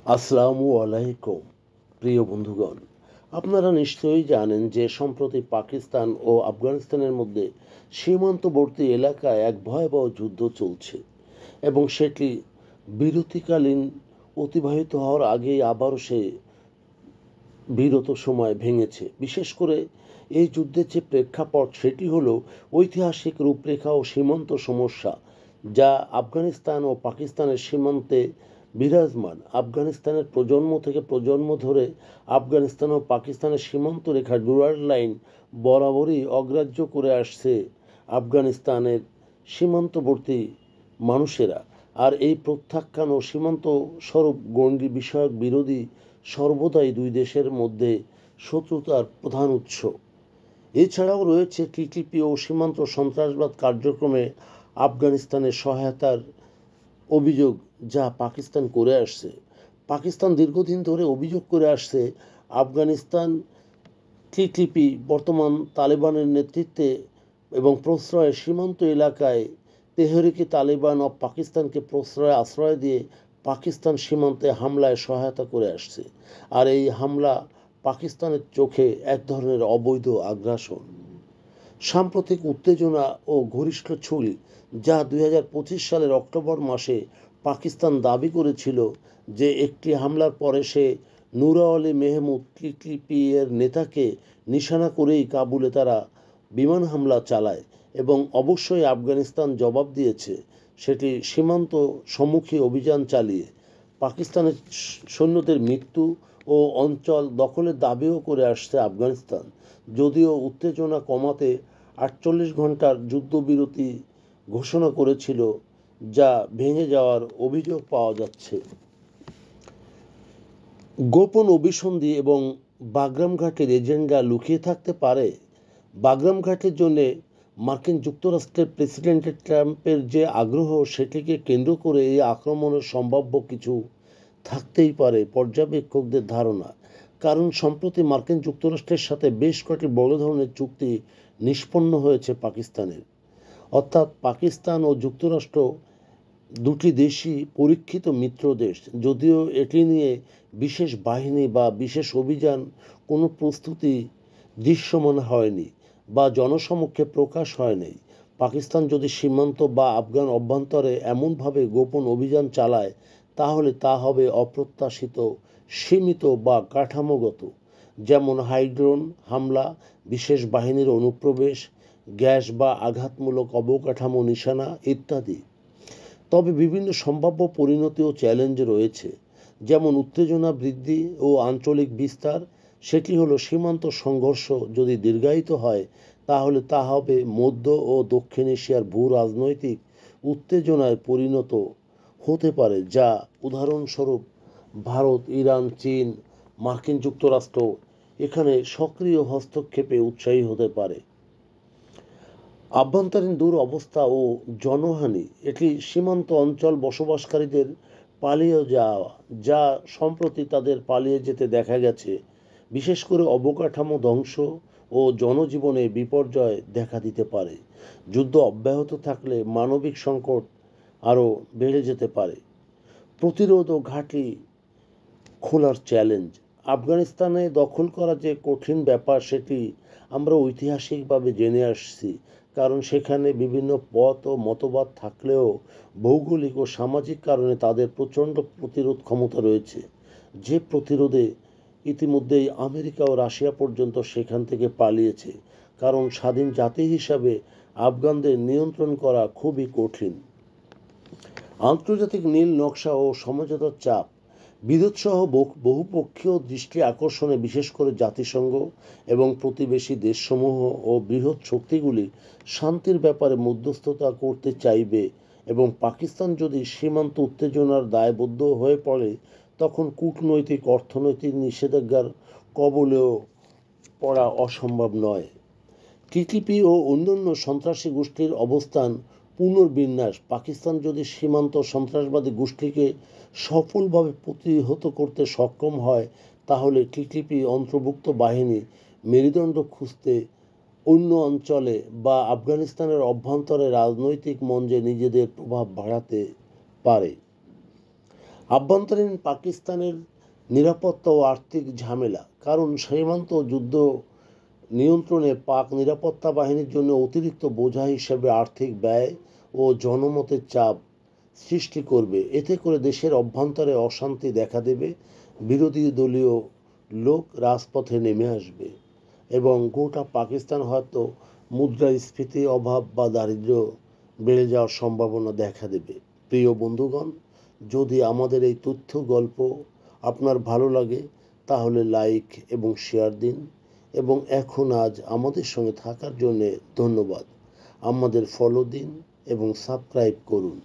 আসসালামু আলাইকুম প্রিয় বন্ধুগণ, আপনারা নিশ্চয়ই জানেন যে সম্প্রতি পাকিস্তান ও আফগানিস্তানের মধ্যে সীমান্তবর্তী এলাকায় এক ভয়াবহ যুদ্ধ চলছে এবং সেটি বিরতিকালীন অতিবাহিত হওয়ার আগেই আবারও সে বিরত সময় ভেঙেছে। বিশেষ করে এই যুদ্ধের যে প্রেক্ষাপট সেটি হলো ঐতিহাসিক রূপরেখা ও সীমান্ত সমস্যা, যা আফগানিস্তান ও পাকিস্তানের সীমান্তে বিরাজমান। আফগানিস্তানের প্রজন্ম থেকে প্রজন্ম ধরে আফগানিস্তান ও পাকিস্তানের সীমান্ত রেখা ডুরান্ড লাইন বরাবরই অগ্রাহ্য করে আসছে আফগানিস্তানের সীমান্তবর্তী মানুষেরা। আর এই প্রত্যাখ্যান ও সীমান্ত স্বরূপ গণ্ডি বিষয়ক বিরোধী সর্বদাই দুই দেশের মধ্যে শত্রুতার প্রধান উৎস। এছাড়াও রয়েছে টিটিপি ও সীমান্ত সন্ত্রাসবাদ কার্যক্রমে আফগানিস্তানের সহায়তার অভিযোগ, যা পাকিস্তান করে আসছে। পাকিস্তান দীর্ঘদিন ধরে অভিযোগ করে আসছে আফগানিস্তান টিটিপি বর্তমান তালেবানের নেতৃত্বে এবং প্রশ্রয়ে সীমান্ত এলাকায় তেহরিকে তালেবান অব পাকিস্তানকে আশ্রয় দিয়ে পাকিস্তান সীমান্তে হামলায় সহায়তা করে আসছে। আর এই হামলা পাকিস্তানের চোখে এক ধরনের অবৈধ আগ্রাসন। সাম্প্রতিক উত্তেজনা ও ঘনিষ্ঠ ছুরি, যা 2025 সালের অক্টোবর মাসে পাকিস্তান দাবি করেছিল যে একটি হামলার পরে সে নুরা আলী মেহমুদ টিটিপি এর নেতাকে নিশানা করেই কাবুলে তারা বিমান হামলা চালায় এবং অবশ্যই আফগানিস্তান জবাব দিয়েছে, সেটি সীমান্ত সম্মুখী অভিযান চালিয়ে। পাকিস্তানের সৈন্যদের মৃত্যু ও অঞ্চল দখলের দাবিও করে আসছে আফগানিস্তান, যদিও উত্তেজনা কমাতে 48 ঘন্টার যুদ্ধবিরতি ঘোষণা করেছিল, যা ভেঙে যাওয়ার অভিযোগ পাওয়া যাচ্ছে। গোপন অভিসন্ধি এবং বাগরাম ঘাটের এজেন্ডা লুকিয়ে থাকতে পারে। বাগরাম ঘাটের জন্য মার্কিন যুক্তরাষ্ট্রের প্রেসিডেন্ট ট্রাম্পের যে আগ্রহ, সেটিকে কেন্দ্র করে এই আক্রমণের সম্ভাব্য কিছু থাকতেই পারে পর্যবেক্ষকদের ধারণা। কারণ সম্প্রতি মার্কিন যুক্তরাষ্ট্রের সাথে বেশ কয়েকটি বড় ধরনের চুক্তি নিষ্পন্ন হয়েছে পাকিস্তানের। অর্থাৎ পাকিস্তান ও যুক্তরাষ্ট্র দুটি দেশই পরীক্ষিত মিত্র দেশ, যদিও এটি নিয়ে বিশেষ বাহিনী বা বিশেষ অভিযান কোনো প্রস্তুতি দৃশ্যমান হয়নি বা জনসমক্ষে প্রকাশ হয়নি। পাকিস্তান যদি সীমান্ত বা আফগান অভ্যন্তরে এমনভাবে গোপন অভিযান চালায়, তাহলে তা হবে অপ্রত্যাশিত, সীমিত বা কাঠামোগত, যেমন হাইড্রোন হামলা, বিশেষ বাহিনীর অনুপ্রবেশ, গ্যাস বা আঘাতমূলক অবকাঠামো নিশানা ইত্যাদি। তবে বিভিন্ন সম্ভাব্য পরিণতি ও চ্যালেঞ্জ রয়েছে, যেমন উত্তেজনা বৃদ্ধি ও আঞ্চলিক বিস্তার। সেটি হলো সীমান্ত সংঘর্ষ যদি দীর্ঘায়িত হয়, তাহলে তা হবে মধ্য ও দক্ষিণ এশিয়ার ভূ রাজনৈতিক উত্তেজনায় পরিণত হতে পারে, যা উদাহরণস্বরূপ ভারত, ইরান, চীন, মার্কিন যুক্তরাষ্ট্র এখানে সক্রিয় হস্তক্ষেপে উৎসাহী হতে পারে। আভ্যন্তরীণ দুরবস্থা ও জনহানি, এটি সীমান্ত অঞ্চল বসবাসকারীদের পালিয়ে যাওয়া, যা সম্প্রতি তাদের পালিয়ে যেতে দেখা গেছে। বিশেষ করে অবকাঠামো ধ্বংস ও জনজীবনে বিপর্যয় দেখা দিতে পারে। যুদ্ধ অব্যাহত থাকলে মানবিক সংকট আরও বেড়ে যেতে পারে। প্রতিরোধ ও ঘাঁটি খোলার চ্যালেঞ্জ, আফগানিস্তানে দখল করা যে কঠিন ব্যাপার, সেটি আমরা ঐতিহাসিকভাবে জেনে আসছি। কারণ সেখানে বিভিন্ন পথ ও মতবাদ থাকলেও ভৌগোলিক ও সামাজিক কারণে তাদের প্রচণ্ড প্রতিরোধ ক্ষমতা রয়েছে, যে প্রতিরোধে ইতিমধ্যেই আমেরিকা ও রাশিয়া পর্যন্ত সেখান থেকে পালিয়েছে। কারণ স্বাধীন জাতি হিসাবে আফগানদের নিয়ন্ত্রণ করা খুবই কঠিন। আন্তর্জাতিক নীল নকশা ও সমঝোতার চাপ, বিরোধসহ বহুপক্ষীয় দৃষ্টি আকর্ষণে বিশেষ করে জাতিসংঘ এবং প্রতিবেশী দেশসমূহ ও বৃহৎ শক্তিগুলি শান্তির ব্যাপারে মধ্যস্থতা করতে চাইবে এবং পাকিস্তান যদি সীমান্ত উত্তেজনার দায়বদ্ধ হয়ে পড়ে, তখন কূটনৈতিক অর্থনৈতিক নিষেধাজ্ঞার কবলেও পড়া অসম্ভব নয়। টিটিপি ও অন্যান্য সন্ত্রাসী গোষ্ঠীর অবস্থান পুনর্বিন্যাস, পাকিস্তান যদি সীমান্ত সন্ত্রাসবাদী গোষ্ঠীকে সফলভাবে প্রতিহত করতে সক্ষম হয়, তাহলে টিটিপি অন্তর্ভুক্ত বাহিনী মেরুদণ্ড খুঁজতে অন্য অঞ্চলে বা আফগানিস্তানের অভ্যন্তরে রাজনৈতিক মঞ্চে নিজেদের প্রভাব বাড়াতে পারে। আভ্যন্তরীণ পাকিস্তানের নিরাপত্তা ও আর্থিক ঝামেলা, কারণ সীমান্ত যুদ্ধ নিয়ন্ত্রণে পাক নিরাপত্তা বাহিনীর জন্য অতিরিক্ত বোঝা হিসেবে আর্থিক ব্যয় ও জনমতের চাপ সৃষ্টি করবে। এতে করে দেশের অভ্যন্তরে অশান্তি দেখা দেবে, বিরোধী দলীয় লোক রাজপথে নেমে আসবে এবং গোটা পাকিস্তান হয়তো মুদ্রাস্ফীতি, অভাব বা দারিদ্র্য বেড়ে যাওয়ার সম্ভাবনা দেখা দেবে। প্রিয় বন্ধুগণ, যদি আমাদের এই তথ্য গল্প আপনার ভালো লাগে তাহলে লাইক এবং শেয়ার দিন এবং এখন আজ আমাদের সঙ্গে থাকার জন্য ধন্যবাদ। আমাদের ফলো দিন এবং সাবস্ক্রাইব করুন।